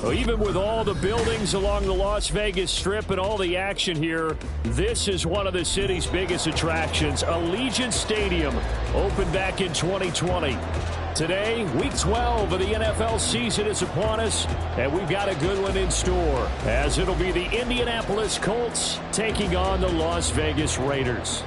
Well, even with all the buildings along the Las Vegas Strip and all the action here, this is one of the city's biggest attractions. Allegiant Stadium opened back in 2020. Today, Week 12 of the NFL season is upon us, and we've got a good one in store, as it'll be the Indianapolis Colts taking on the Las Vegas Raiders.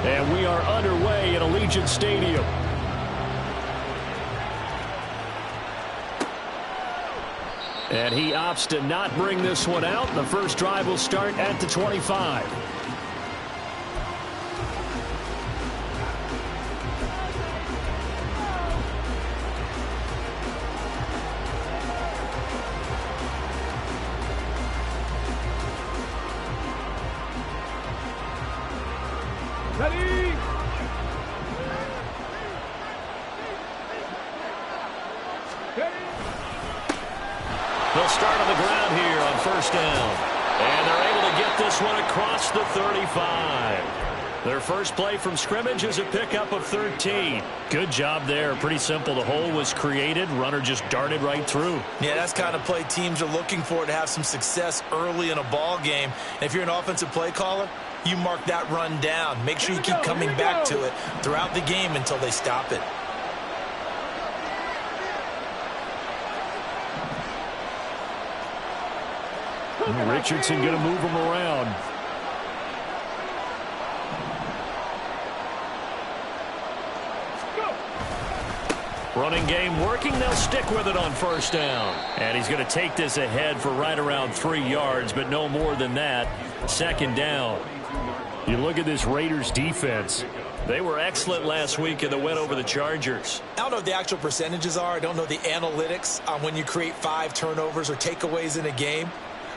And we are underway at Allegiant Stadium. And he opts to not bring this one out. The first drive will start at the 25. Ready? They'll start on the ground here on first down. And they're able to get this one across the 35. Their first play from scrimmage is a pickup of 13. Good job there. Pretty simple. The hole was created. Runner just darted right through. Yeah, that's the kind of play teams are looking for to have some success early in a ball game. And if you're an offensive play caller, you mark that run down. Make sure you keep coming back to it throughout the game until they stop it. Richardson going to move him around. Running game working. They'll stick with it on first down. And he's going to take this ahead for right around 3 yards, but no more than that. Second down. You look at this Raiders defense. They were excellent last week in the win over the Chargers. I don't know what the actual percentages are. I don't know the analytics on when you create 5 turnovers or takeaways in a game.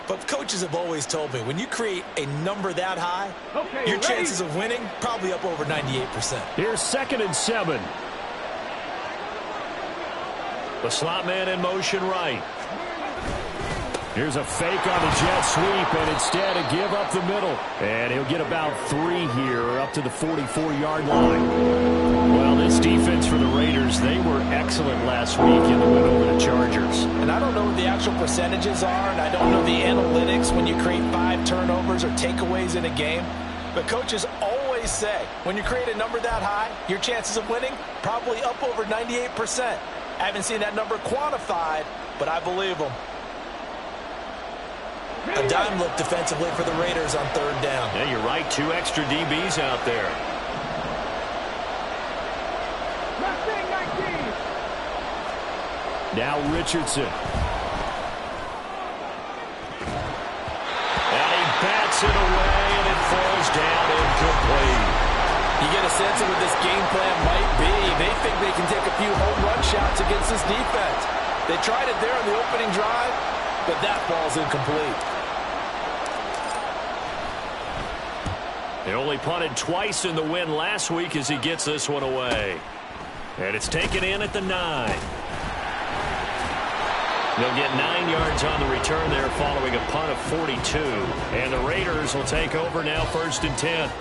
But coaches have always told me, when you create a number that high, your chances of winning probably up over 98%. Here's 2nd and 7. The slot man in motion right. Here's a fake on the jet sweep, and instead a give up the middle. And he'll get about 3 here up to the 44-yard line. Well, this defense for the Raiders, they were excellent last week in the win over the Chargers. And I don't know what the actual percentages are, and I don't know the analytics when you create 5 turnovers or takeaways in a game. But coaches always say, when you create a number that high, your chances of winning probably up over 98%. I haven't seen that number quantified, but I believe them. A dime look defensively for the Raiders on 3rd down. Yeah, you're right. 2 extra DBs out there. Now Richardson. And he bats it away, and it falls down incomplete. You get a sense of what this game plan might be. They think they can take a few home run shots against this defense. They tried it there on the opening drive, but that ball's incomplete. He only punted twice in the win last week as he gets this one away. And it's taken in at the 9. They'll get 9 yards on the return there following a punt of 42. And the Raiders will take over now 1st and 10.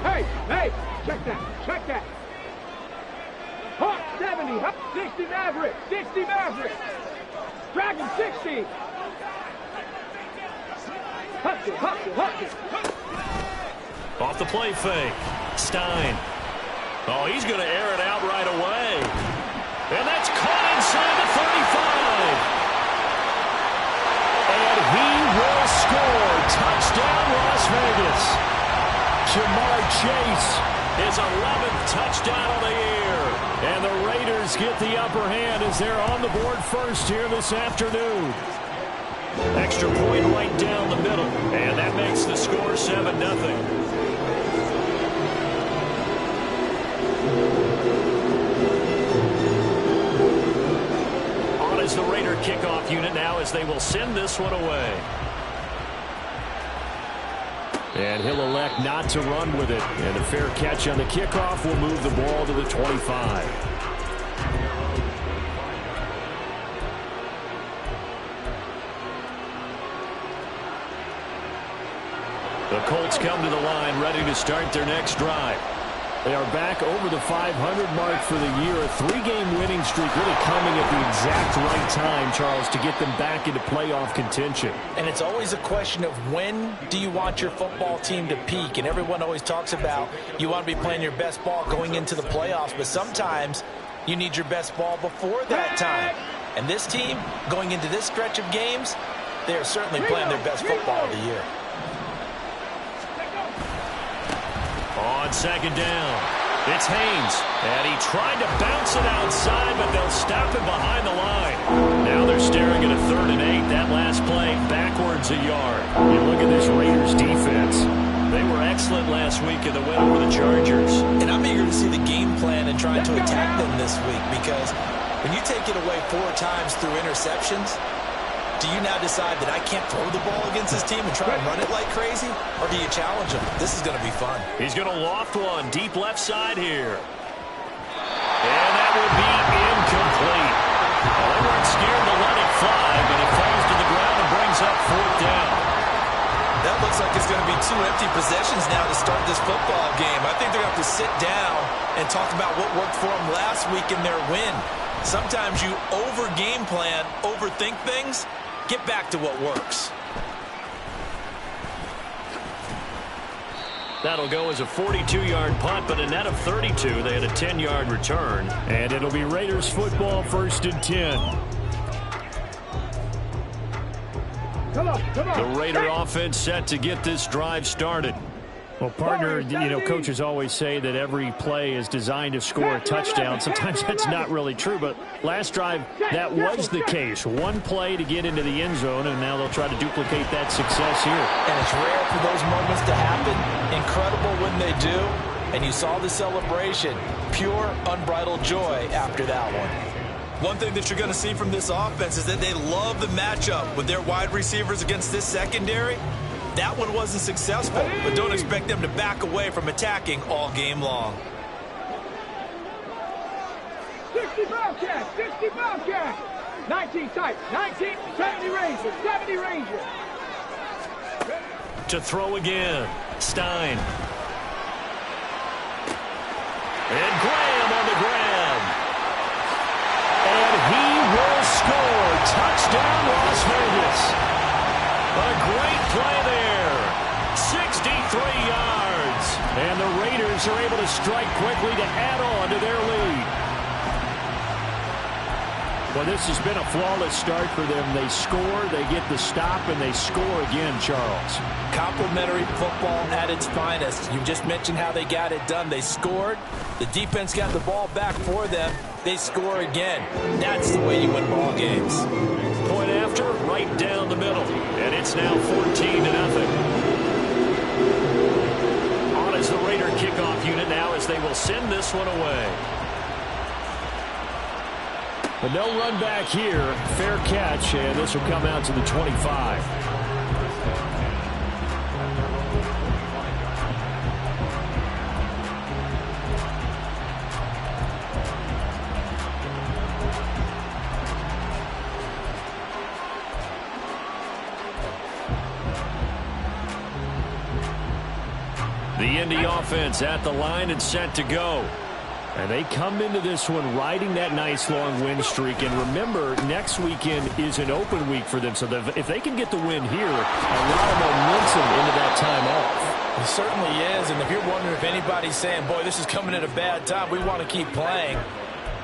Hey, check that. Hawk 70, 60 Maverick, 60 Maverick. Dragon 60. Hustle. Off the play fake. Stein. Oh, he's going to air it out right away. And that's caught inside the 35. And he will score. Touchdown, Las Vegas. Jamar Chase, his 11th touchdown of the year. And the Raiders get the upper hand as they're on the board first here this afternoon. Extra point right down the middle. And that makes the score 7-0. is the Raider kickoff unit now as they will send this one away. And he'll elect not to run with it. And a fair catch on the kickoff will move the ball to the 25. The Colts come to the line ready to start their next drive. They are back over the 500 mark for the year. A 3-game winning streak really coming at the exact right time, Charles, to get them back into playoff contention. And it's always a question of when do you want your football team to peak? And everyone always talks about you want to be playing your best ball going into the playoffs, but sometimes you need your best ball before that time. And this team, going into this stretch of games, they are certainly playing their best football of the year. On second down, it's Haynes, and he tried to bounce it outside, but they'll stop him behind the line. Now they're staring at a 3rd and 8. That last play, backwards a yard. You look at this Raiders defense. They were excellent last week in the win over the Chargers. And I'm eager to see the game plan and trying to attack them this week, because when you take it away 4 times through interceptions, do you now decide that I can't throw the ball against this team and try and run it like crazy? Or do you challenge him? This is going to be fun. He's going to loft one deep left side here. And that will be incomplete. Well, they weren't scared to let it fly, but it falls to the ground and brings up 4th down. That looks like it's going to be 2 empty possessions now to start this football game. I think they're going to have to sit down and talk about what worked for them last week in their win. Sometimes you over-game plan, overthink things. Get back to what works. That'll go as a 42-yard punt, but a net of 32. They had a 10-yard return. And it'll be Raiders football, 1st and 10. Come on. The Raider offense set to get this drive started. Well, partner, you know, coaches always say that every play is designed to score a touchdown. Sometimes that's not really true, but last drive, that was the case. One play to get into the end zone, and now they'll try to duplicate that success here. And it's rare for those moments to happen. Incredible when they do. And you saw the celebration. Pure, unbridled joy after that one. One thing that you're going to see from this offense is that they love the matchup with their wide receivers against this secondary. That one wasn't successful, but don't expect them to back away from attacking all game long. 60 Bobcats, 60 Bobcats. 19 tight, 19, 70 Rangers, 70 Rangers. To throw again, Stein. And Graham on the grab. And he will score. Touchdown, Las Vegas. A great play there. 63 yards. And the Raiders are able to strike quickly to add on to their lead. Well, this has been a flawless start for them. They score, they get the stop, and they score again, Charles. Complimentary football at its finest. You just mentioned how they got it done. They scored. The defense got the ball back for them. They score again. That's the way you win ball games. Point after, right down the middle. And it's now 14-0. On is the Raider kickoff unit now as they will send this one away. But no run back here. Fair catch, and this will come out to the 25. The Indy offense at the line and set to go. And they come into this one riding that nice long win streak. And remember, next weekend is an open week for them. So if they can get the win here, a lot of momentum into that time off. It certainly is. And if you're wondering if anybody's saying, boy, this is coming at a bad time, we want to keep playing,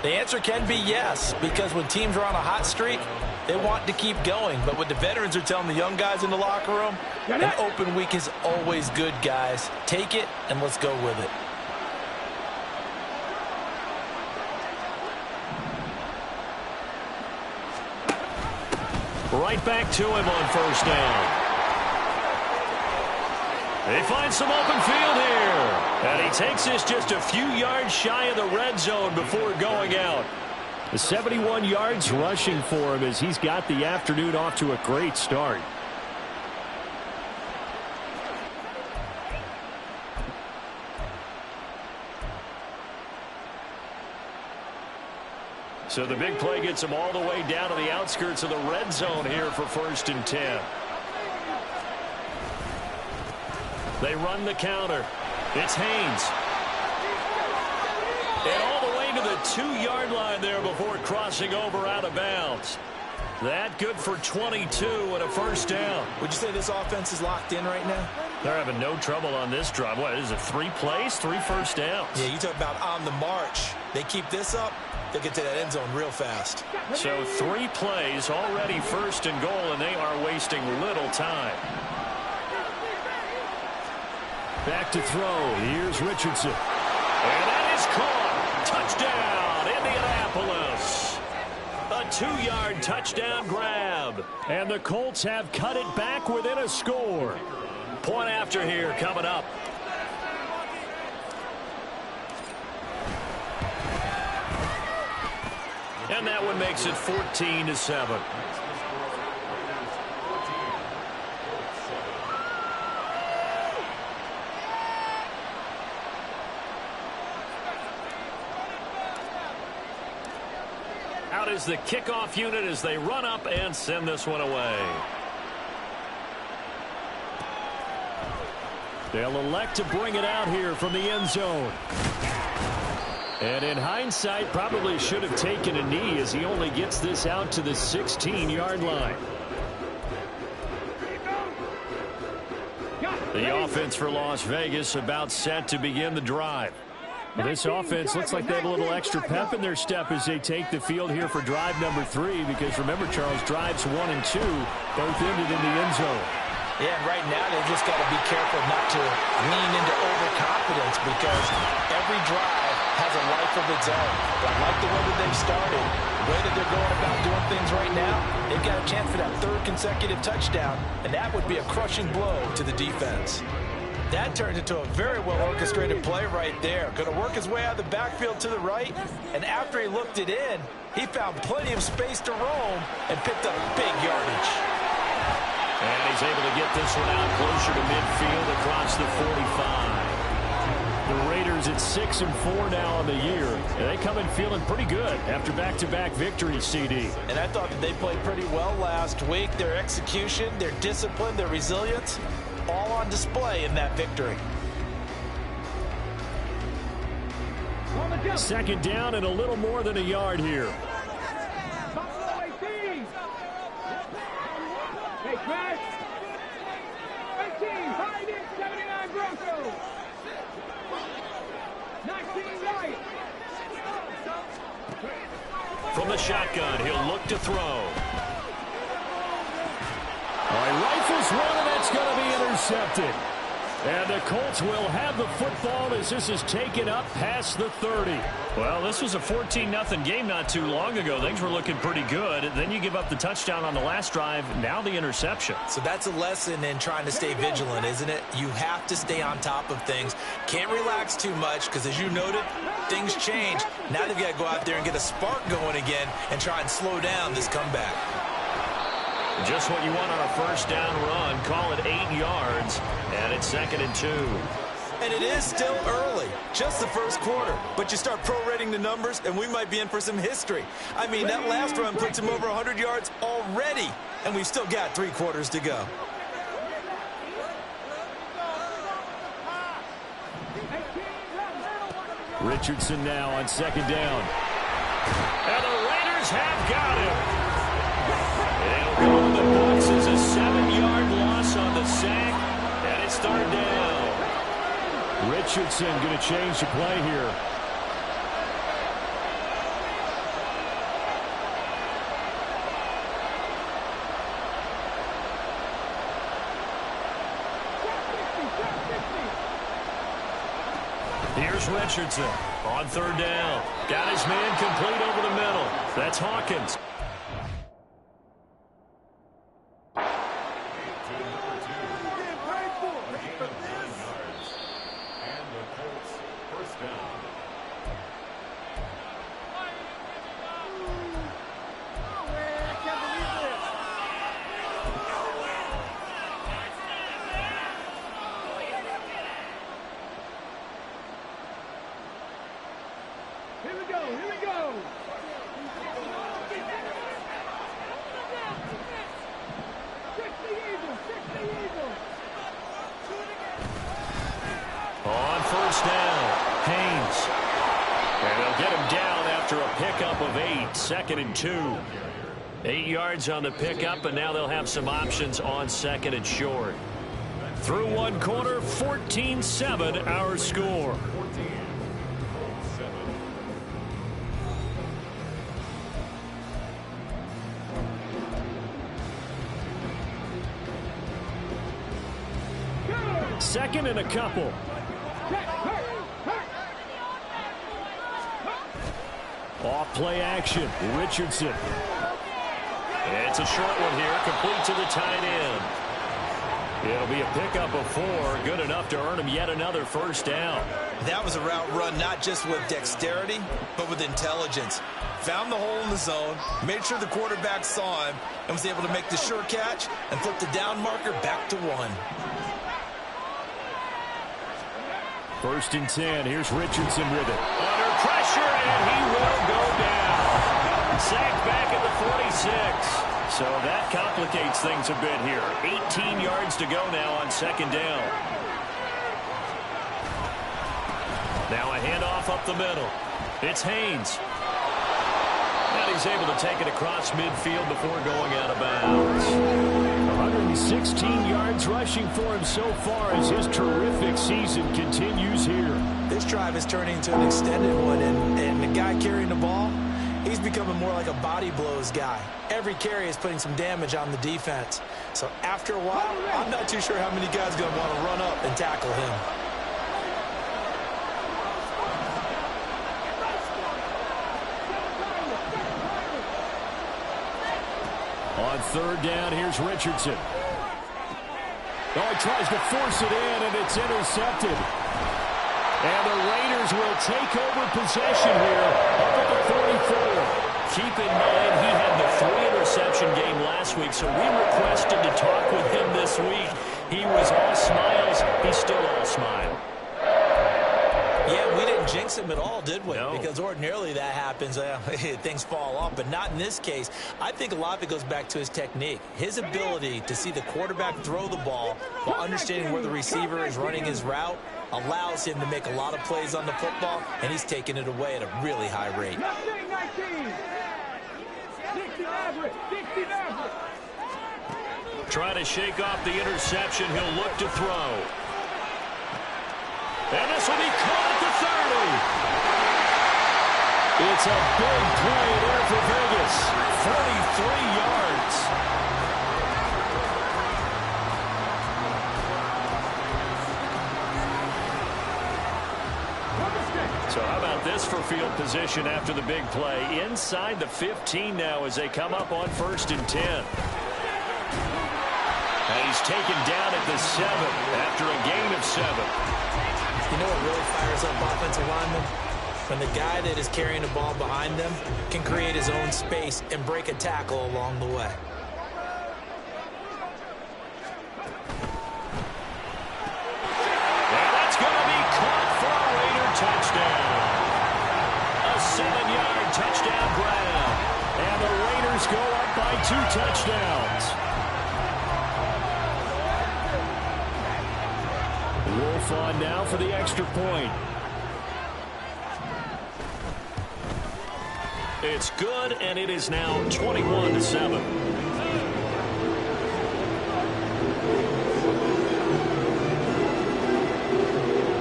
the answer can be yes. Because when teams are on a hot streak, they want to keep going. But what the veterans are telling the young guys in the locker room, an open week is always good, guys. Take it and let's go with it. Right back to him on first down. They find some open field here. And he takes this just a few yards shy of the red zone before going out. The 71 yards rushing for him as he's got the afternoon off to a great start. So the big play gets him all the way down to the outskirts of the red zone here for 1st and 10. They run the counter. It's Haynes. And all the way to the 2-yard line there before crossing over out of bounds. That good for 22 and a 1st down. Would you say this offense is locked in right now? They're having no trouble on this drive. What is it, 3 plays, 3 first downs? Yeah, you talk about on the march. They keep this up, they get to that end zone real fast. So 3 plays, already 1st and goal, and they are wasting little time. Back to throw. Here's Richardson. And that is caught. Touchdown, Indianapolis. A 2-yard touchdown grab. And the Colts have cut it back within a score. Point after here coming up. And that one makes it 14-7. Out is the kickoff unit as they run up and send this one away. They'll elect to bring it out here from the end zone. And in hindsight, probably should have taken a knee as he only gets this out to the 16-yard line. The offense for Las Vegas about set to begin the drive. Well, this offense looks like they have a little extra pep in their step as they take the field here for drive number 3, because remember, Charles, drives 1 and 2 both ended in the end zone. Yeah, and right now they just got to be careful not to lean into overconfidence, because every drive has a life of its own. But I like the way that they've started, the way that they're going about doing things right now. They've got a chance for that 3rd consecutive touchdown, and that would be a crushing blow to the defense. That turns into a very well-orchestrated play right there. Going to work his way out of the backfield to the right, and after he looked it in, he found plenty of space to roam and picked up big yardage. And he's able to get this one out closer to midfield across the 45. The Raiders at 6-4 now on the year, and they come in feeling pretty good after back-to-back victories, CD. And I thought that they played pretty well last week. Their execution, their discipline, their resilience, all on display in that victory. 2nd down and a little more than a yard here. From the shotgun, he'll look to throw. All right, rifles one, and that's going to be intercepted. And the Colts will have the football as this is taken up past the 30. Well, this was a 14-0 game not too long ago. Things were looking pretty good. Then you give up the touchdown on the last drive. Now the interception. So that's a lesson in trying to stay vigilant, isn't it? You have to stay on top of things. Can't relax too much because, as you noted, things change. Now they've got to go out there and get a spark going again and try and slow down this comeback. Just what you want on a 1st down run. Call it 8 yards, and it's 2nd and 2. And it is still early, just the 1st quarter. But you start prorating the numbers, and we might be in for some history. I mean, that last run puts him over 100 yards already, and we've still got 3 quarters to go. Richardson now on 2nd down. And the Raiders have got him. It'll go in the books as a 7-yard loss on the sack, and it's 3rd down. Richardson going to change the play here. Here's Richardson on 3rd down. Got his man complete over the middle. That's Hawkins. 2nd and 2. 8 yards on the pickup, and now they'll have some options on 2nd and short. Through one quarter, 14-7 our score. Second and a couple. Off play action. Richardson. It's a short one here, complete to the tight end. It'll be a pickup of 4, good enough to earn him yet another first down. That was a route run not just with dexterity, but with intelligence. Found the hole in the zone, made sure the quarterback saw him, and was able to make the sure catch and flip the down marker back to 1. 1st and 10. Here's Richardson with it. Under pressure, and he will go down. Sacked back at the 46. So that complicates things a bit here. 18 yards to go now on 2nd down. Now a handoff up the middle. It's Haynes. And he's able to take it across midfield before going out of bounds. 116 yards rushing for him so far as his terrific season continues here. This drive is turning into an extended one, and the guy carrying the ball, he's becoming more like a body blows guy. Every carry is putting some damage on the defense. So after a while, I'm not too sure how many guys are going to want to run up and tackle him. On 3rd down, here's Richardson. Oh, he tries to force it in, and it's intercepted. And the Raiders will take over possession here up at the 44. Keep in mind, he had the 3-interception game last week, so we requested to talk with him this week. He was all smiles. He's still all smile. Yeah, we didn't jinx him at all, did we? No. Because ordinarily that happens. Things fall off, but not in this case. I think a lot of it goes back to his technique. His ability to see the quarterback throw the ball while understanding where the receiver is running his route allows him to make a lot of plays on the football, and he's taking it away at a really high rate. 19. Trying to shake off the interception. He'll look to throw. And this will be caught at the 30. It's a big play there for Vegas. 43 yards. So how about this for field position after the big play? Inside the 15 now as they come up on 1st and 10. And he's taken down at the 7 after a gain of 7. You know what really fires up offensive linemen? When the guy that is carrying the ball behind them can create his own space and break a tackle along the way. And that's going to be caught for a Raider touchdown. A 7-yard touchdown grab. And the Raiders go up by 2 touchdowns. Wolf on now for the extra point. It's good, and it is now 21-7.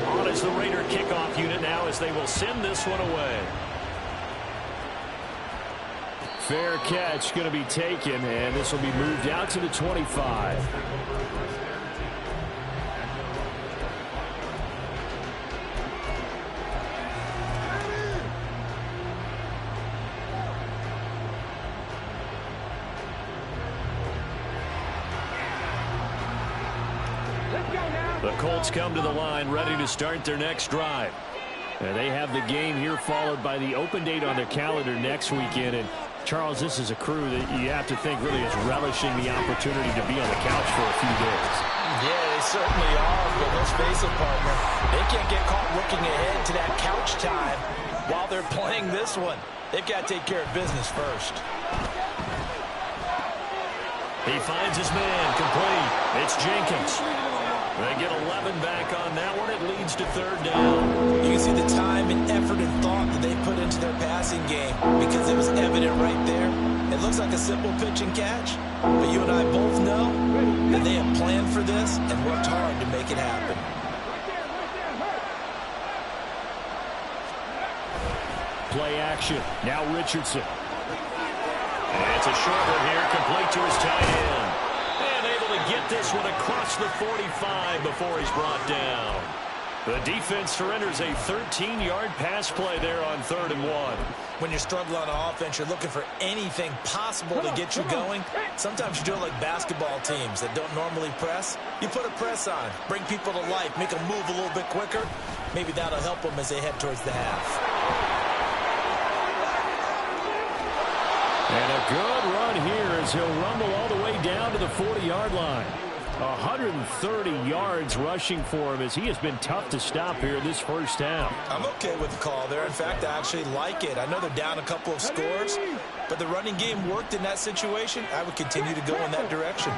On is the Raider kickoff unit now as they will send this one away. Fair catch going to be taken, and this will be moved out to the 25. The Colts come to the line ready to start their next drive. And they have the game here followed by the open date on their calendar next weekend. And Charles, this is a crew that you have to think really is relishing the opportunity to be on the couch for a few days. Yeah, they certainly are, but let's face it, partner. They can't get caught looking ahead to that couch time while they're playing this one. They've got to take care of business first. He finds his man complete. It's Jenkins. They get 11 back on that one. It leads to third down. You can see the time and effort and thought that they put into their passing game because it was evident right there. It looks like a simple pitch and catch, but you and I both know that they have planned for this and worked hard to make it happen. Play action. Now Richardson. And it's a short one here, complete to his tight end. And able to get this one across the 45 before he's brought down. The defense surrenders a 13-yard pass play there on 3rd and 1. When you're struggling on offense, you're looking for anything possible to get you going. Sometimes you do it like basketball teams that don't normally press. You put a press on, bring people to life, make them move a little bit quicker. Maybe that'll help them as they head towards the half. And a good run here as he'll rumble all the way down to the 40-yard line. 130 yards rushing for him as he has been tough to stop here this first half. I'm okay with the call there. In fact, I actually like it. I know they're down a couple of scores, but the running game worked in that situation. I would continue to go in that direction.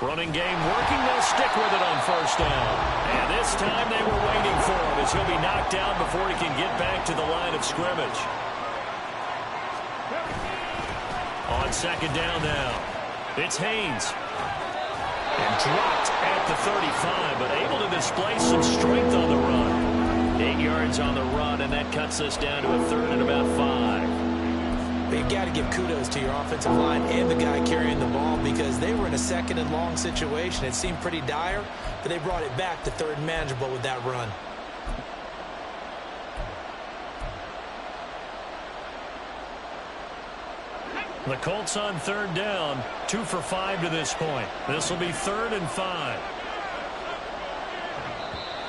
Running game working. They'll stick with it on first down. And this time they were waiting for him as he'll be knocked down before he can get back to the line of scrimmage. On second down now, it's Haynes. And dropped at the 35, but able to display some strength on the run. 8 yards on the run, and that cuts us down to a 3rd and about 5. But you got to give kudos to your offensive line and the guy carrying the ball because they were in a 2nd and long situation. It seemed pretty dire, but they brought it back to 3rd and manageable with that run. The Colts on 3rd down, 2 for 5 to this point. This will be 3rd and 5.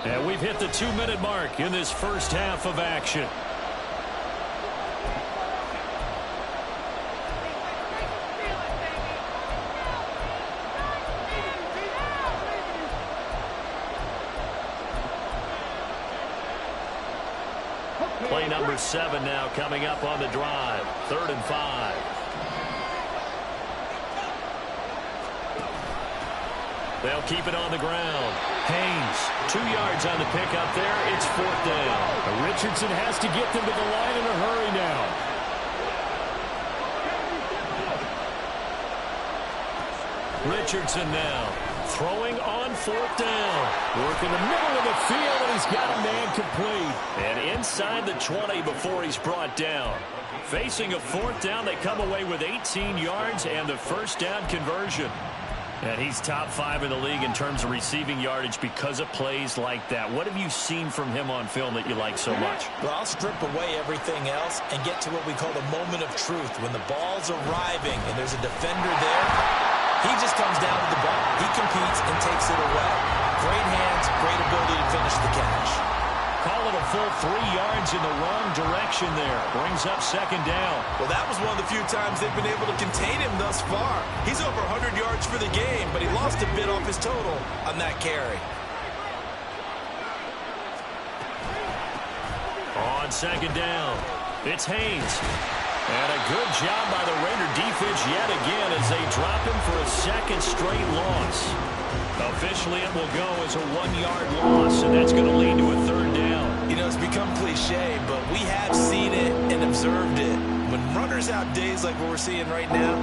And we've hit the 2-minute mark in this first half of action. Play number 7 now coming up on the drive. 3rd and 5. They'll keep it on the ground. Haynes, 2 yards on the pickup there. It's 4th down. Richardson has to get them to the line in a hurry now. Richardson now throwing on 4th down. Work in the middle of the field, and he's got a man complete. And inside the 20 before he's brought down. Facing a 4th down, they come away with 18 yards and the first down conversion. And he's top 5 in the league in terms of receiving yardage because of plays like that. What have you seen from him on film that you like so much? Well, I'll strip away everything else and get to what we call the moment of truth. When the ball's arriving and there's a defender there, he just comes down to the ball. He competes and takes it away. Great hands, great ability to finish the catch. Call it a full 3 yards in the wrong direction there. Brings up 2nd down. Well, that was one of the few times they've been able to contain him thus far. He's over 100 yards for the game, but he lost a bit off his total on that carry. On 2nd down, it's Haynes. And a good job by the Raider defense yet again as they drop him for a 2nd straight loss. Officially, it will go as a 1-yard loss, and that's going to lead to a 3rd down. You know, it's become cliche, but we have seen it and observed it. When runners have days like what we're seeing right now,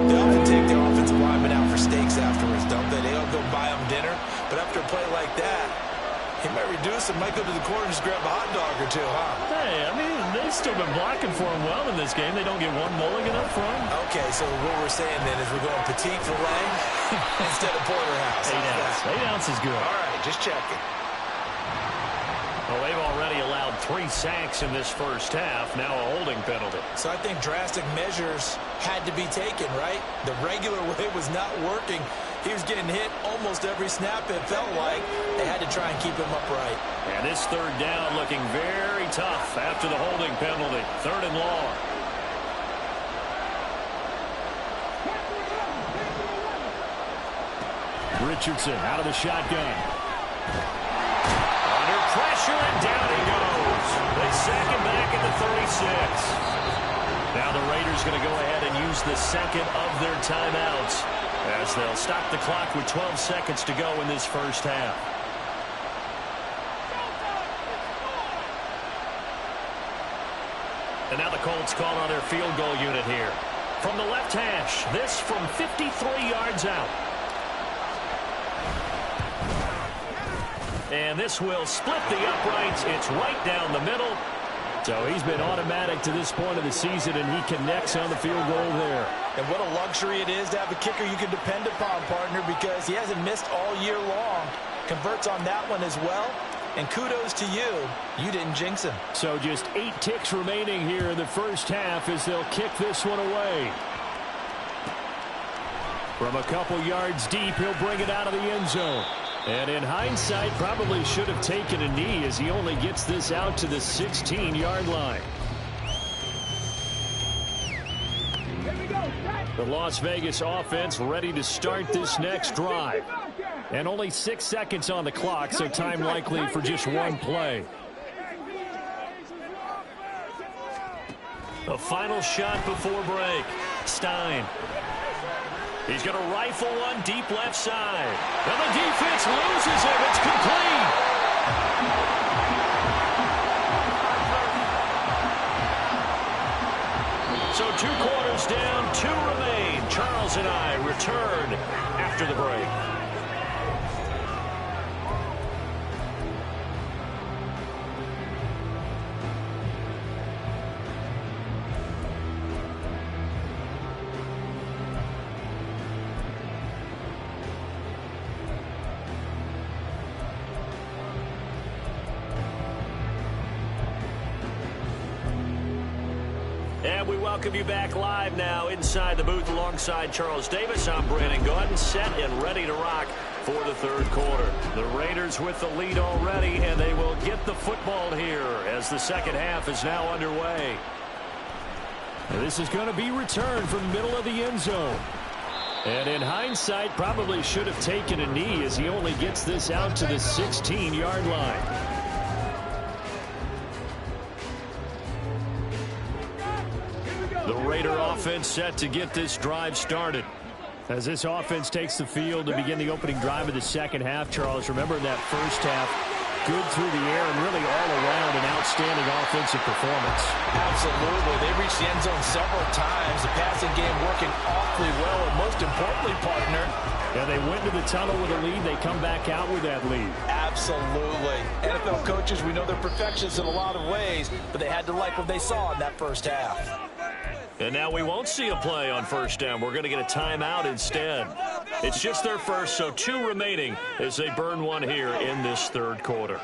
they often take their offensive linemen out for steaks afterwards, don't they? They all go buy them dinner, but after a play like that, he might reduce and might go to the corner and just grab a hot dog or two, huh? Hey, I mean, they've still been blocking for him well in this game. They don't get one mulligan up front. Okay, so what we're saying then is we're going petite filet instead of porterhouse. 8 ounce. 8 ounce is good. All right, just checking. Well, they've already allowed 3 sacks in this first half. Now a holding penalty. So I think drastic measures had to be taken, right? The regular way was not working. He was getting hit almost every snap, it felt like. They had to try and keep him upright. And this 3rd down looking very tough after the holding penalty. 3rd and long. Richardson out of the shotgun. Under pressure, and down he goes. They sack him back at the 36. Now the Raiders going to go ahead and use the 2nd of their timeouts. as they'll stop the clock with 12 seconds to go in this first half. And now the Colts call on their field goal unit here. From the left hash, this from 53 yards out. And this will split the uprights. It's right down the middle. So he's been automatic to this point of the season, and he connects on the field goal there. And what a luxury it is to have a kicker you can depend upon, partner, because he hasn't missed all year long. Converts on that one as well. And kudos to you. You didn't jinx him. So just 8 ticks remaining here in the first half as they'll kick this one away. From a couple yards deep, he'll bring it out of the end zone. And in hindsight, probably should have taken a knee as he only gets this out to the 16-yard line. The Las Vegas offense ready to start this next drive. And only 6 seconds on the clock, so time likely for just one play. The final shot before break. Stein. He's going to rifle one deep left side. And the defense loses him. It's complete. So 2 quarters down, 2 remain. Charles and I return after the break. And we welcome you back live now inside the booth alongside Charles Davis. I'm Brandon Gaudin, set and ready to rock for the third quarter. The Raiders with the lead already, and they will get the football here as the second half is now underway. And this is going to be returned from the middle of the end zone. And in hindsight, probably should have taken a knee as he only gets this out to the 16-yard line. The Raider offense set to get this drive started. As this offense takes the field to begin the opening drive of the second half, Charles, remember in that first half, good through the air and really all around an outstanding offensive performance. Absolutely. They reached the end zone several times. The passing game working awfully well, and most importantly, partner. Yeah, they went to the tunnel with a lead. They come back out with that lead. Absolutely. NFL coaches, we know they're perfectionists in a lot of ways, but they had to like what they saw in that first half. And now we won't see a play on first down. We're going to get a timeout instead. It's just their first, so 2 remaining as they burn one here in this third quarter.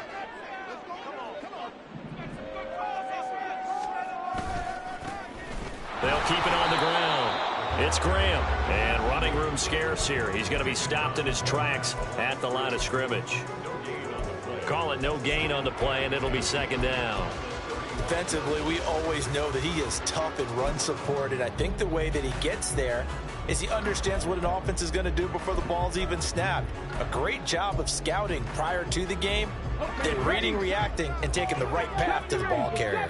They'll keep it on the ground. It's Graham, and running room scarce here. He's going to be stopped in his tracks at the line of scrimmage. Call it no gain on the play, and it'll be second down. Defensively, we always know that he is tough in run support, and I think the way that he gets there is he understands what an offense is going to do before the ball's even snapped. A great job of scouting prior to the game, then reading, reacting, and taking the right path to the ball carrier.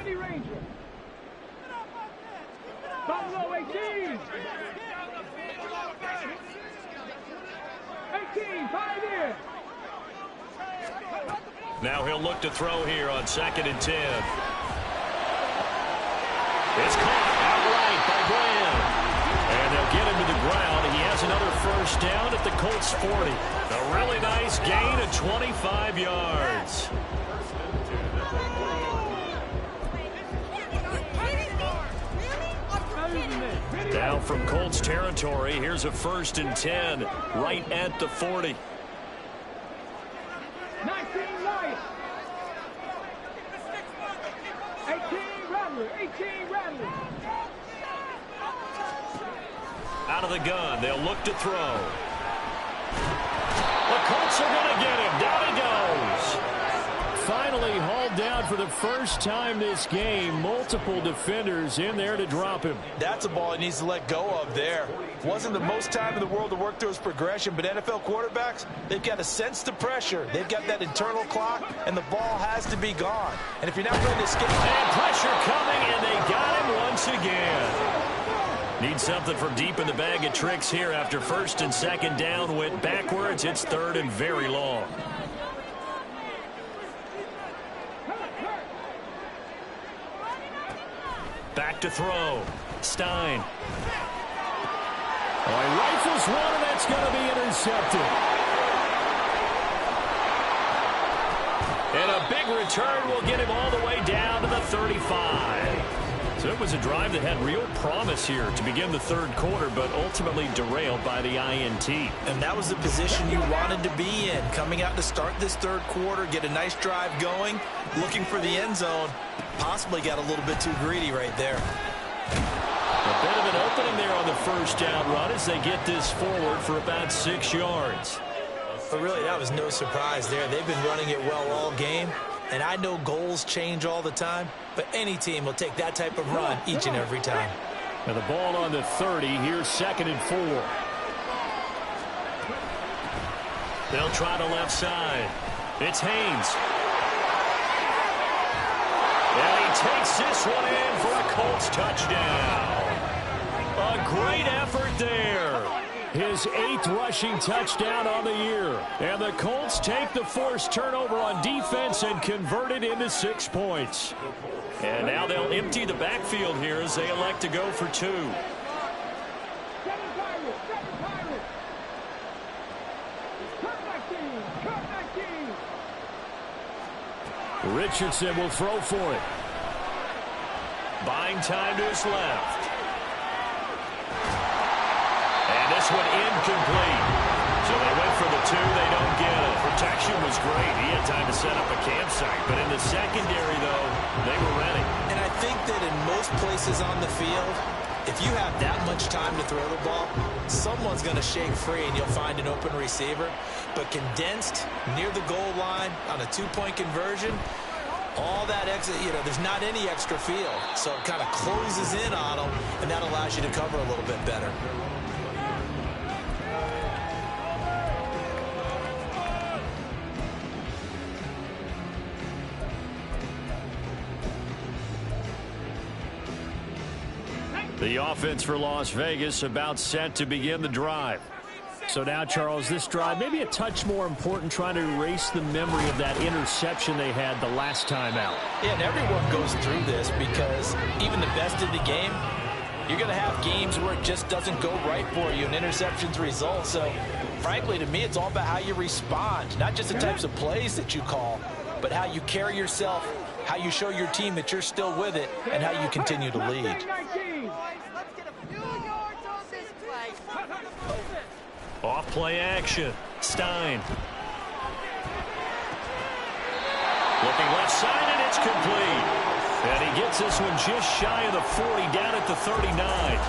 Buffalo 18. 18, 5 in. Now he'll look to throw here on 2nd and 10. It's caught outright by Graham. And they'll get him to the ground. He has another first down at the Colts 40. A really nice gain of 25 yards. Down from Colts territory, here's a 1st and 10 right at the 40. 19 Lions. 18 Rattler. 18 Rattler. Out of the gun, they'll look to throw. The Colts are going to get him. Down he goes. Finally hauled down for the first time this game. Multiple defenders in there to drop him. That's a ball he needs to let go of there. Wasn't the most time in the world to work through his progression, but NFL quarterbacks, they've got to sense the pressure. They've got that internal clock, and the ball has to be gone. And if you're not going to skip... And pressure coming, and they got him once again. Need something from deep in the bag of tricks here after first and second down went backwards. It's third and very long. Back to throw. Stein. Oh, he rifles one, and that's going to be intercepted. And a big return will get him all the way down to the 35. So it was a drive that had real promise here to begin the third quarter, but ultimately derailed by the INT. And that was the position you wanted to be in. Coming out to start this third quarter, get a nice drive going, looking for the end zone. Possibly got a little bit too greedy right there. A bit of an opening there on the first down run as they get this forward for about 6 yards. But really, that was no surprise there. They've been running it well all game. And I know goals change all the time, but any team will take that type of run each and every time. Now the ball on the 30. Here's 2nd and 4. They'll try the left side. It's Haynes. And he takes this one in for a Colts touchdown. A great effort there. His 8th rushing touchdown on the year. And the Colts take the forced turnover on defense and convert it into 6 points. And now they'll empty the backfield here as they elect to go for 2. Richardson will throw for it. Buying time to his left. And this one incomplete. So they went for the 2. They don't get it. Protection was great. He had time to set up a campsite. But in the secondary, though, they were ready. And I think that in most places on the field, if you have that much time to throw the ball, someone's going to shake free and you'll find an open receiver. But condensed near the goal line on a 2-point conversion, all that exit, there's not any extra field. So it kind of closes in on them, and that allows you to cover a little bit better. The offense for Las Vegas about set to begin the drive. So now, Charles, this drive maybe a touch more important, trying to erase the memory of that interception they had the last time out. Yeah, and everyone goes through this because even the best in the game, you're going to have games where it just doesn't go right for you and interceptions result. So, frankly, to me, it's all about how you respond, not just the types of plays that you call, but how you carry yourself, how you show your team that you're still with it, and how you continue to lead. Off play action. Stein. Looking left side, and it's complete. And he gets this one just shy of the 40, down at the 39.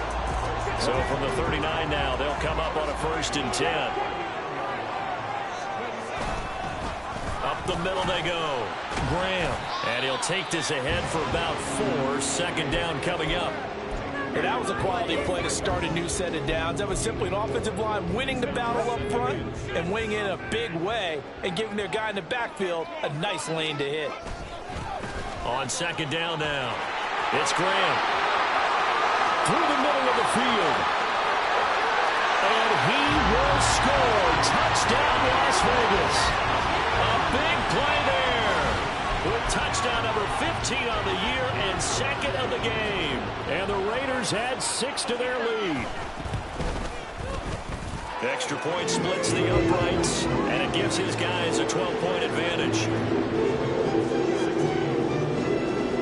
So from the 39 now, they'll come up on a 1st and 10. Up the middle they go. Graham. And he'll take this ahead for about 4. 2nd down coming up. And that was a quality play to start a new set of downs. That was simply an offensive line winning the battle up front and winning in a big way and giving their guy in the backfield a nice lane to hit. On 2nd down now, it's Graham. Through the middle of the field. And he will score. Touchdown, Las Vegas. A big play there. With touchdown number 15 on the year and 2nd of the game. And the Raiders add 6 to their lead. Extra point splits the uprights, and it gives his guys a 12-point advantage.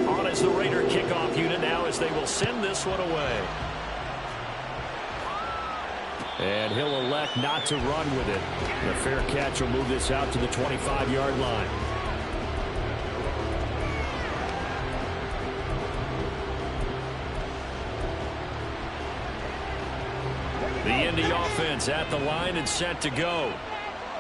On as the Raider kickoff unit now as they will send this one away. And he'll elect not to run with it. The fair catch will move this out to the 25-yard line. The Indy offense at the line and set to go.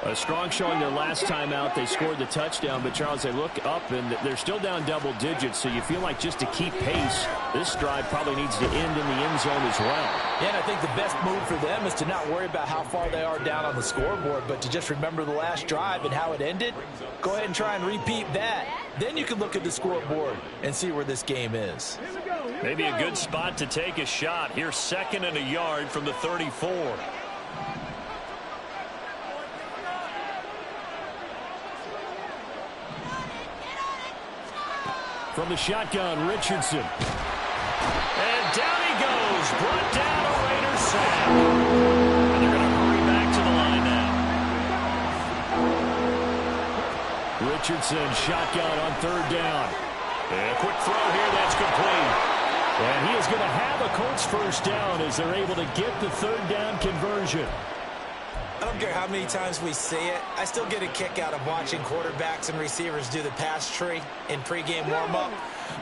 A strong showing their last time out. They scored the touchdown, but, Charles, they look up, and they're still down double digits, so you feel like just to keep pace, this drive probably needs to end in the end zone as well. Yeah, and I think the best move for them is to not worry about how far they are down on the scoreboard, but to just remember the last drive and how it ended. Go ahead and try and repeat that. Then you can look at the scoreboard and see where this game is. Here we go. Maybe a good spot to take a shot. Here's 2nd and a yard from the 34. From the shotgun, Richardson. And down he goes. Brought down, a Raiders sack. And they're going to hurry back to the line now. Richardson, shotgun on 3rd down. And a quick throw here, that's complete. And he is going to have a Colts 1st down as they're able to get the 3rd down conversion. I don't care how many times we see it. I still get a kick out of watching quarterbacks and receivers do the pass tree in pregame warm-up.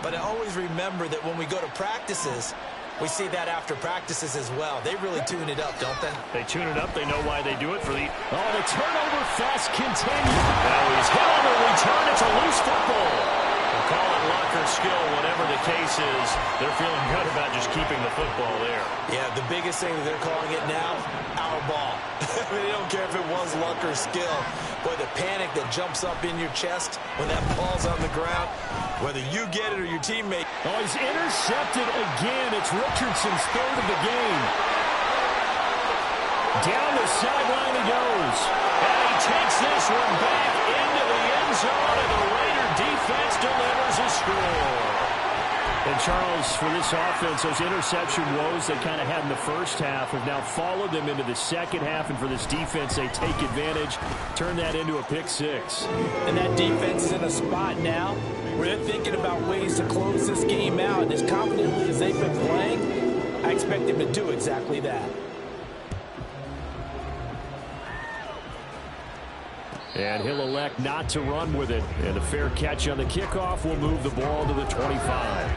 But I always remember that when we go to practices, we see that after practices as well. They really tune it up, don't they? They tune it up. They know why they do it for the... Oh, the turnover fest continues. Now he's hit on the return. It's a loose football. We'll call it luck or skill, whatever the case is. They're feeling good about just keeping the football there. Yeah, the biggest thing that they're calling it now, our ball. I mean, they don't care if it was luck or skill. Boy, the panic that jumps up in your chest when that ball's on the ground, whether you get it or your teammate. Oh, he's intercepted again. It's Richardson's 3rd of the game. Down the sideline he goes. And he takes this one back into the end zone, and the Raider defense delivers a score. And Charles, for this offense, those interception woes they kind of had in the first half have now followed them into the second half. And for this defense, they take advantage, turn that into a pick 6. And that defense is in a spot now where they're thinking about ways to close this game out. And as confidently as they've been playing, I expect them to do exactly that. And he'll elect not to run with it. And a fair catch on the kickoff will move the ball to the 25.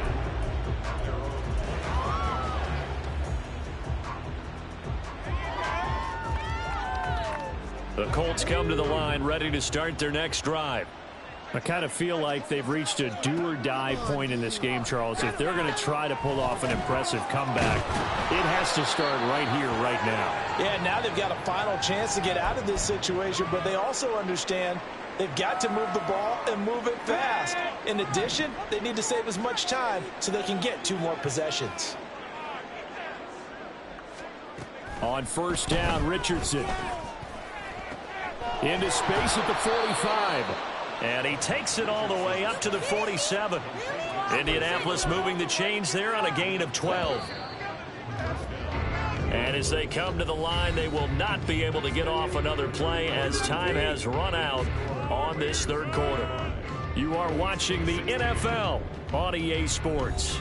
The Colts come to the line ready to start their next drive. I kind of feel like they've reached a do-or-die point in this game, Charles. If they're going to try to pull off an impressive comeback, it has to start right here, right now. Yeah, now they've got a final chance to get out of this situation, but they also understand they've got to move the ball and move it fast. In addition, they need to save as much time so they can get 2 more possessions. On 1st down, Richardson. Into space at the 45. And he takes it all the way up to the 47. Indianapolis moving the chains there on a gain of 12. And as they come to the line, they will not be able to get off another play as time has run out on this 3rd quarter. You are watching the NFL on EA Sports.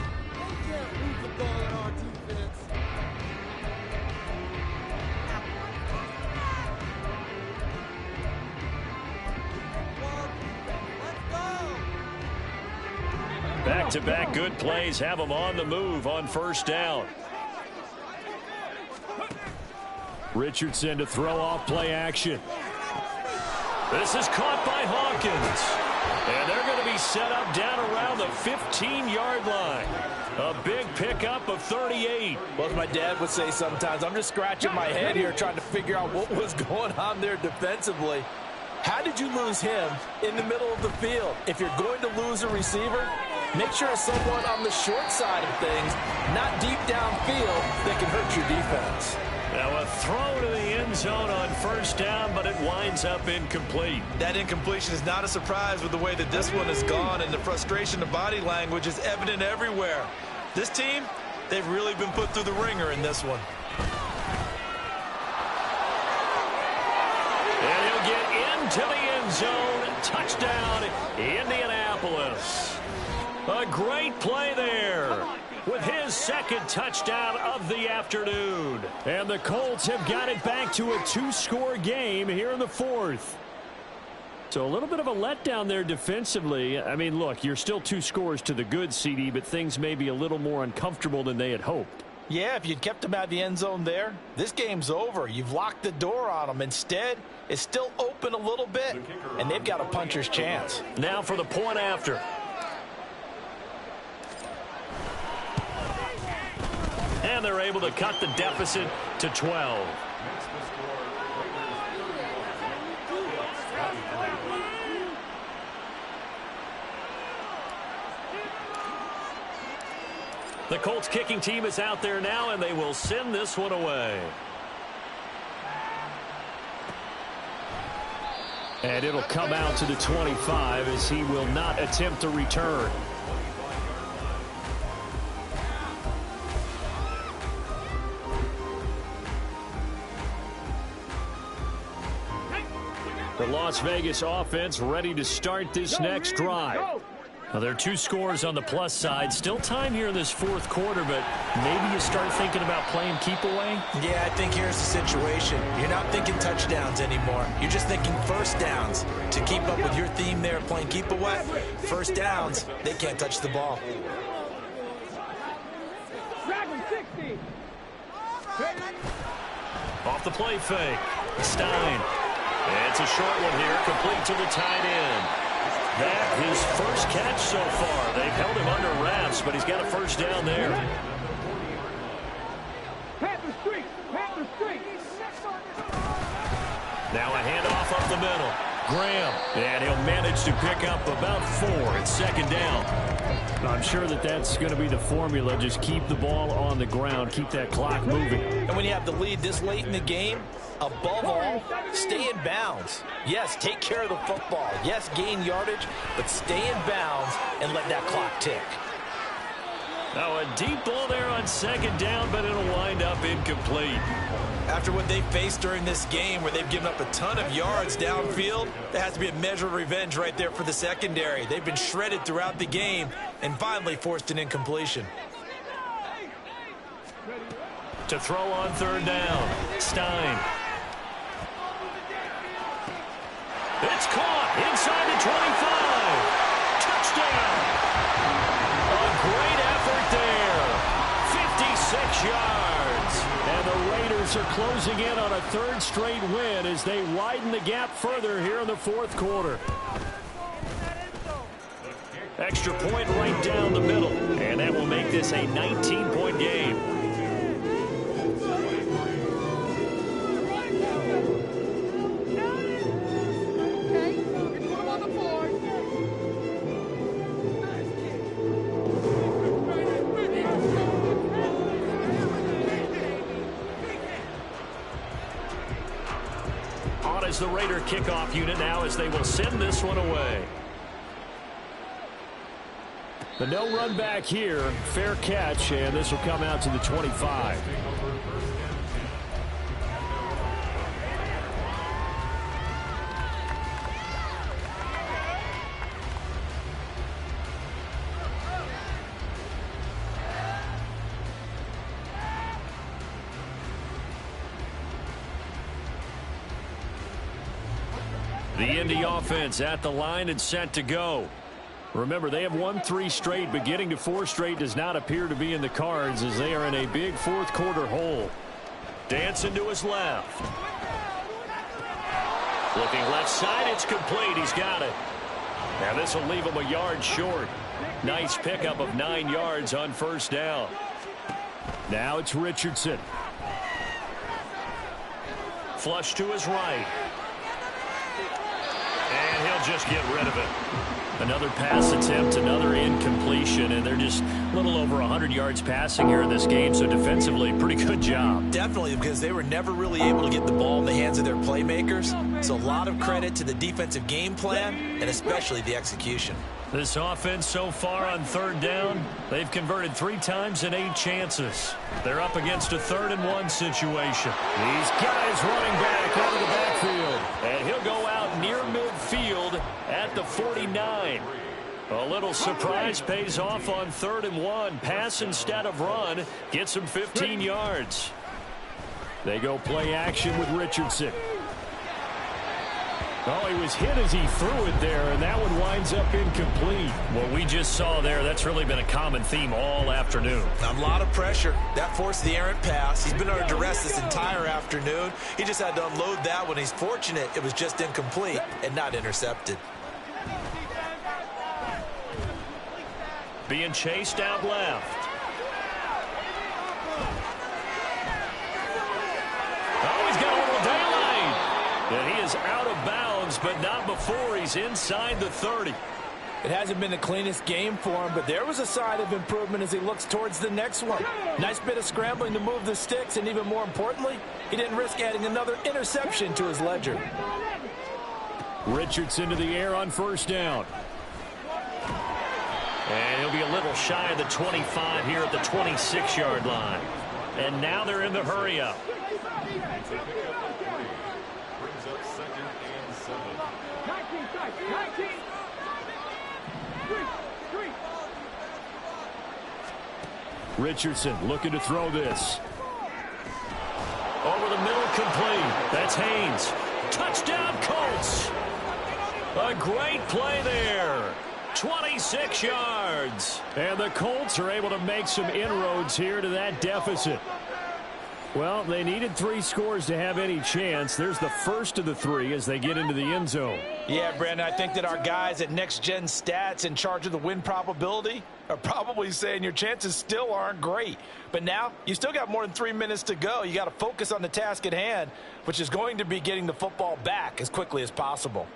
Back-to-back good plays have them on the move on 1st down. Richardson to throw off play action. This is caught by Hawkins. And they're going to be set up down around the 15-yard line. A big pickup of 38. Well, as my dad would say sometimes, I'm just scratching my head here trying to figure out what was going on there defensively. How did you lose him in the middle of the field? If you're going to lose a receiver, make sure it's someone on the short side of things, not deep downfield, that can hurt your defense. Now a throw to the end zone on 1st down, but it winds up incomplete. That incompletion is not a surprise with the way that this one has gone, and the frustration of body language is evident everywhere. This team, they've really been put through the ringer in this one. And he'll get into the end zone. Touchdown, Indianapolis. A great play there with his 2nd touchdown of the afternoon. And the Colts have got it back to a 2-score game here in the 4th. So a little bit of a letdown there defensively. I mean, look, you're still 2 scores to the good, CD, but things may be a little more uncomfortable than they had hoped. Yeah, if you'd kept them out of the end zone there, this game's over. You've locked the door on them. Instead, it's still open a little bit, and they've got a puncher's chance. Now for the point after. And they're able to cut the deficit to 12. The Colts kicking team is out there now, and they will send this one away. And it'll come out to the 25 as he will not attempt to return. The Las Vegas offense ready to start this next drive. Well, there are 2 scores on the plus side. Still time here in this fourth quarter, but maybe you start thinking about playing keep away? Yeah, I think here's the situation. You're not thinking touchdowns anymore. You're just thinking first downs. To keep up with your theme there of playing keep away, first downs, they can't touch the ball. Off the play fake. Stein. It's a short one here, complete to the tight end. That his first catch so far. They've held him under wraps, but he's got a first down there. Panther Street. Panther Street. Now a handoff up the middle. Graham, and he'll manage to pick up about 4 at second down. I'm sure that that's going to be the formula. Just keep the ball on the ground, keep that clock moving. And when you have the lead this late in the game, above all, stay in bounds. Yes, take care of the football. Yes, gain yardage, but stay in bounds and let that clock tick. Now a deep ball there on second down, but it'll wind up incomplete. After what they faced during this game where they've given up a ton of yards downfield, there has to be a measure of revenge right there for the secondary. They've been shredded throughout the game and finally forced an incompletion. To throw on third down, Stein. It's caught inside the 25. Touchdown. A great effort there. 56 yards. And the Raiders are closing in on a third straight win as they widen the gap further here in the fourth quarter. Extra point right down the middle. And that will make this a 19-point game. Is the Raider kickoff unit now as they will send this one away. The no run back here, fair catch, and this will come out to the 25. The Indy offense at the line and set to go. Remember, they have won 3 straight, but getting to 4 straight does not appear to be in the cards as they are in a big fourth quarter hole. Dancing to his left. Looking left side, it's complete. He's got it. Now this will leave him a yard short. Nice pickup of 9 yards on first down. Now it's Richardson. Flush to his right. And he'll just get rid of it. Another pass attempt, another incompletion, and they're just a little over 100 yards passing here in this game, so defensively, pretty good job. Definitely, because they were never really able to get the ball in the hands of their playmakers, so a lot of credit to the defensive game plan and especially the execution. This offense so far on third down, they've converted 3 times in 8 chances. They're up against a 3rd and 1 situation. These guys running back out of the backfield, and he'll go out near midfield at the 49. A little surprise pays off on 3rd and 1. Pass instead of run. Gets him 15 yards. They go play action with Richardson. Oh, he was hit as he threw it there, and that one winds up incomplete. What we just saw there, that's really been a common theme all afternoon. A lot of pressure. That forced the errant pass. He's been under duress this entire afternoon. He just had to unload that one. He's fortunate it was just incomplete and not intercepted. Being chased out left. Oh, he's got a little daylight. And he is out of bounds, but not before he's inside the 30. It hasn't been the cleanest game for him, but there was a sign of improvement as he looks towards the next one. Nice bit of scrambling to move the sticks, and even more importantly, he didn't risk adding another interception to his ledger. Richardson to the air on first down. And he'll be a little shy of the 25 here at the 26-yard line. And now they're in the hurry-up. Richardson looking to throw this. Over the middle, complete. That's Haynes. Touchdown, Colts. A great play there. 26 yards. And the Colts are able to make some inroads here to that deficit. Well, they needed 3 scores to have any chance. There's the first of the 3 as they get into the end zone. Yeah, Brandon, I think that our guys at Next Gen Stats in charge of the win probability are probably saying your chances still aren't great. But now you still got more than 3 minutes to go. You got to focus on the task at hand, which is going to be getting the football back as quickly as possible.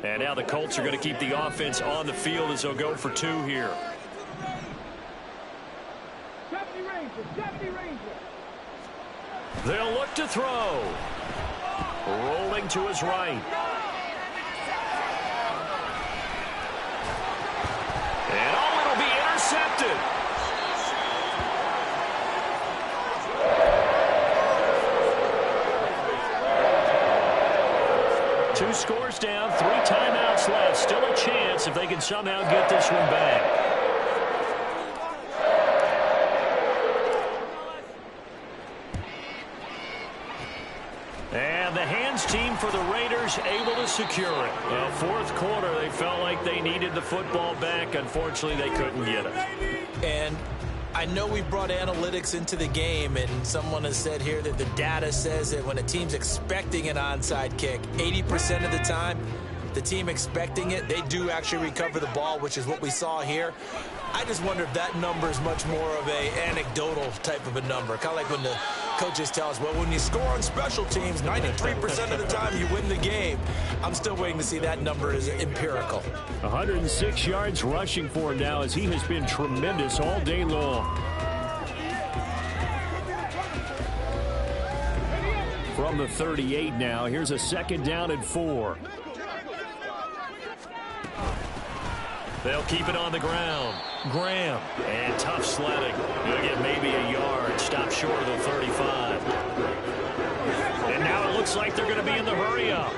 And now the Colts are going to keep the offense on the field as they'll go for 2 here. 70 Rangers. They'll look to throw. Rolling to his right. And it'll be intercepted. Two scores down, 3 timeouts left. Still a chance if they can somehow get this one back. And the hands team for the Raiders able to secure it. Well, fourth quarter, they felt like they needed the football back. Unfortunately, they couldn't get it. And I know we brought analytics into the game, and someone has said here that the data says that when a team's expecting an onside kick, 80% of the time, the team expecting it, they do actually recover the ball, which is what we saw here. I just wonder if that number is much more of a anecdotal type of a number. Kind of like when the coaches tell us, well, when you score on special teams, 93% of the time you win the game. I'm still waiting to see that number is empirical. 106 yards rushing for him now as he has been tremendous all day long. From the 38 now, here's a 2nd down and 4. They'll keep it on the ground. Graham. And tough sledding. He'll get maybe a yard. Stop short of the 35. And now it looks like they're going to be in the hurry-up.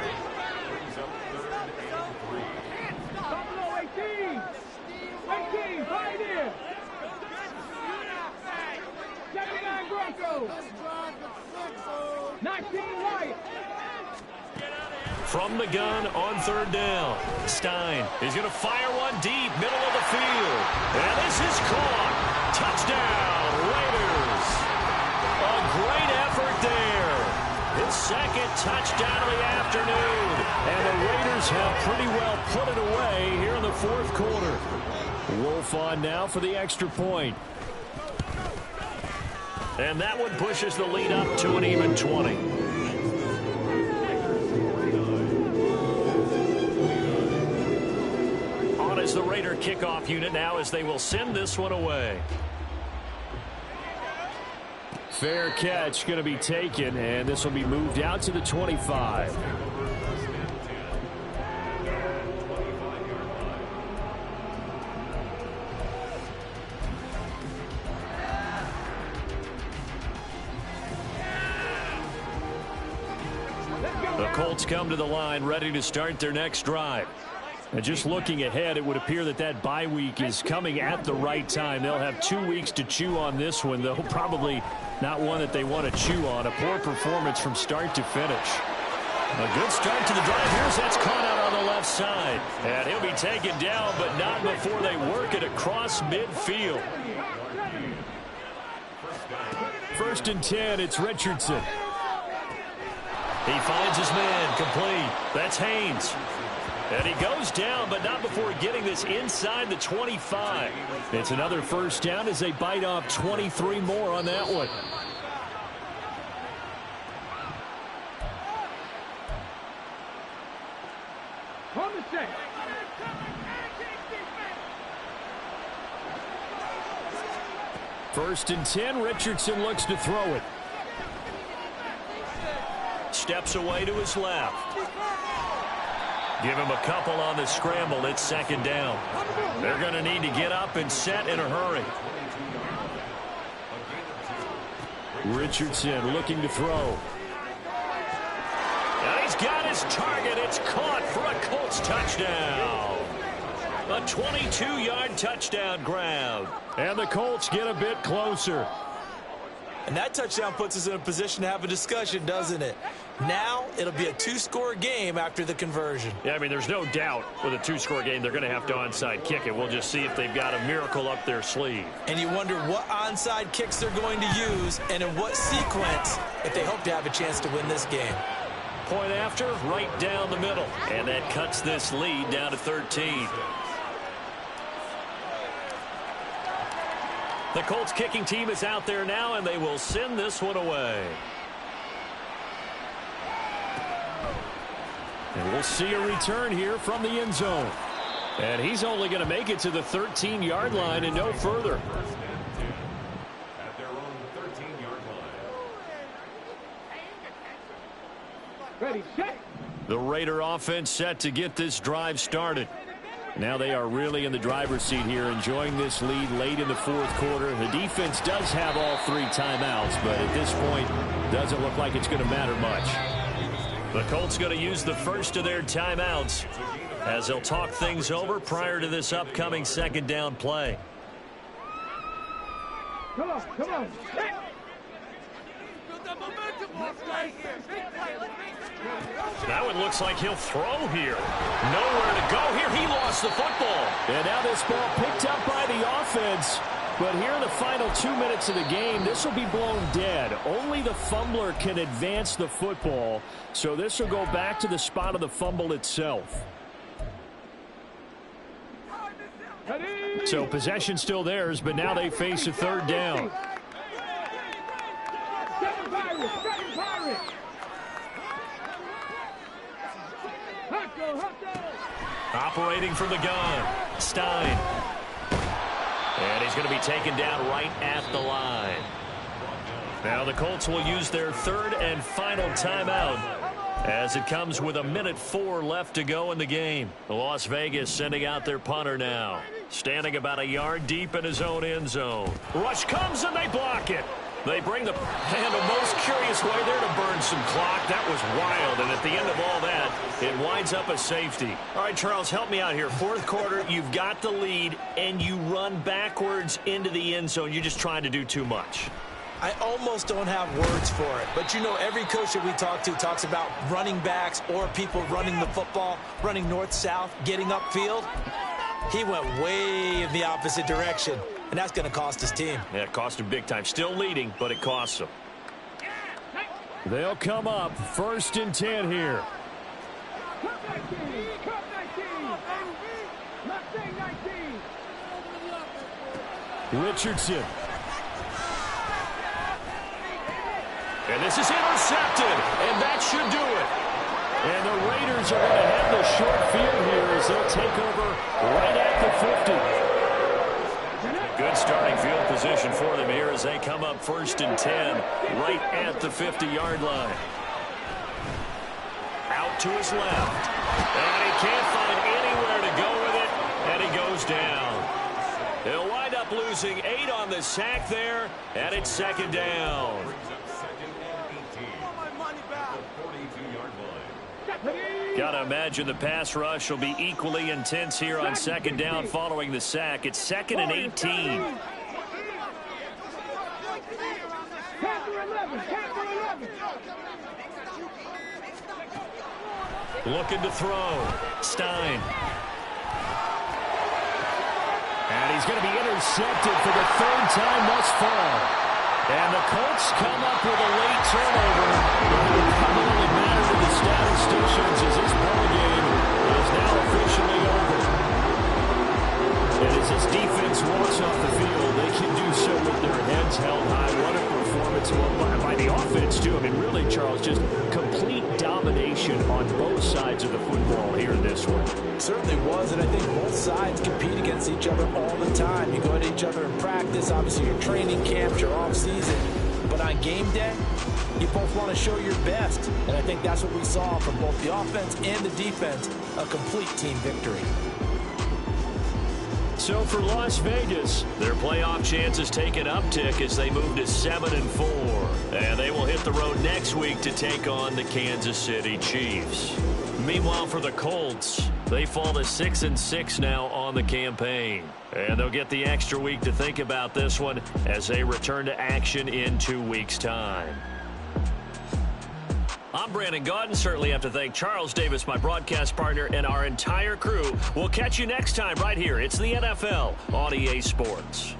Buffalo 18. 18, right in. 79 Broncos. 19 Lions. From the gun on 3rd down. Stein is going to fire one deep, middle of the field. And this is caught. Touchdown, Raiders. A great effort there. His 2nd touchdown of the afternoon. And the Raiders have pretty well put it away here in the 4th quarter. Wolf on now for the extra point. And that one pushes the lead up to an even 20. Is the Raider kickoff unit now as they will send this one away. Fair catch going to be taken, and this will be moved out to the 25. The Colts come to the line ready to start their next drive. And just looking ahead, it would appear that that bye week is coming at the right time. They'll have 2 weeks to chew on this one, though probably not one that they want to chew on. A poor performance from start to finish. A good start to the drive. Here's that's caught out on the left side. And he'll be taken down, but not before they work it across midfield. First and 10, it's Richardson. He finds his man, complete. That's Haynes. And he goes down, but not before getting this inside the 25. It's another first down as they bite off 23 more on that one. On the set. First and 10, Richardson looks to throw it. Steps away to his left. Give him a couple on the scramble. It's second down. They're going to need to get up and set in a hurry. Richardson looking to throw. And he's got his target. It's caught for a Colts touchdown. A 22-yard touchdown grab. And the Colts get a bit closer. And that touchdown puts us in a position to have a discussion, doesn't it? Now it'll be a two-score game after the conversion. Yeah, I mean, there's no doubt with a two-score game they're going to have to onside kick it. We'll just see if they've got a miracle up their sleeve. And you wonder what onside kicks they're going to use and in what sequence if they hope to have a chance to win this game. Point after, right down the middle. And that cuts this lead down to 13. The Colts kicking team is out there now, and they will send this one away. And we'll see a return here from the end zone. And he's only going to make it to the 13-yard line and no further. At their own 13-yard line. Ready, set. The Raider offense set to get this drive started. Now they are really in the driver's seat here, enjoying this lead late in the fourth quarter. The defense does have all three timeouts, but at this point, doesn't look like it's going to matter much. The Colts going to use the first of their timeouts as they'll talk things over prior to this upcoming second down play. Come on, come on. That one looks like he'll throw here. Nowhere to go here. He lost the football. And now this ball picked up by the offense. But here in the final 2 minutes of the game, this will be blown dead. Only the fumbler can advance the football. So this will go back to the spot of the fumble itself. So possession still theirs, but now they face a third down. Second pirate, second pirate. Operating from the gun, Stein. And he's going to be taken down right at the line. Now the Colts will use their third and final timeout as it comes with 1:04 left to go in the game. Las Vegas sending out their punter now. Standing about a yard deep in his own end zone. Rush comes and they block it. They bring the most curious way there to burn some clock. That was wild, and at the end of all that, it winds up a safety. All right, Charles, help me out here. Fourth quarter, you've got the lead, and you run backwards into the end zone. You're just trying to do too much. I almost don't have words for it. But, you know, every coach that we talk to talks about running backs or people running the football, running north-south, getting upfield. He went way in the opposite direction. And that's going to cost his team. Yeah, it cost him big time. Still leading, but it costs him. They'll come up first and 10 here. Richardson. And this is intercepted, and that should do it. And the Raiders are going to have the short field here as they'll take over right at the 50. Good starting field position for them here as they come up first and 10 right at the 50-yard line. Out to his left. And he can't find anywhere to go with it, and he goes down. He'll wind up losing 8 on the sack there, and it's second down. Gotta imagine the pass rush will be equally intense here on second down following the sack. It's second and 18. Looking to throw. Stein. And he's going to be intercepted for the third time thus far. And the Colts come up with a late turnover. But it will probably matter to the statisticians as this ball game is now officially over. And as this defense walks off the field, they can do so with their heads held high. What a performance by the offense, too. I mean, really, Charles, just complete domination on both sides of the football here in this one. Certainly was, and I think both sides compete against each other all the time. You go at each other in practice, obviously your training camps, your off-season. But on game day, you both want to show your best. And I think that's what we saw from both the offense and the defense, a complete team victory. So for Las Vegas, their playoff chances take an uptick as they move to 7-4. And they will hit the road next week to take on the Kansas City Chiefs. Meanwhile, for the Colts, they fall to 6-6 now on the campaign. And they'll get the extra week to think about this one as they return to action in 2 weeks' time. I'm Brandon Gaudin. Certainly have to thank Charles Davis, my broadcast partner, and our entire crew. We'll catch you next time right here. It's the NFL on EA Sports.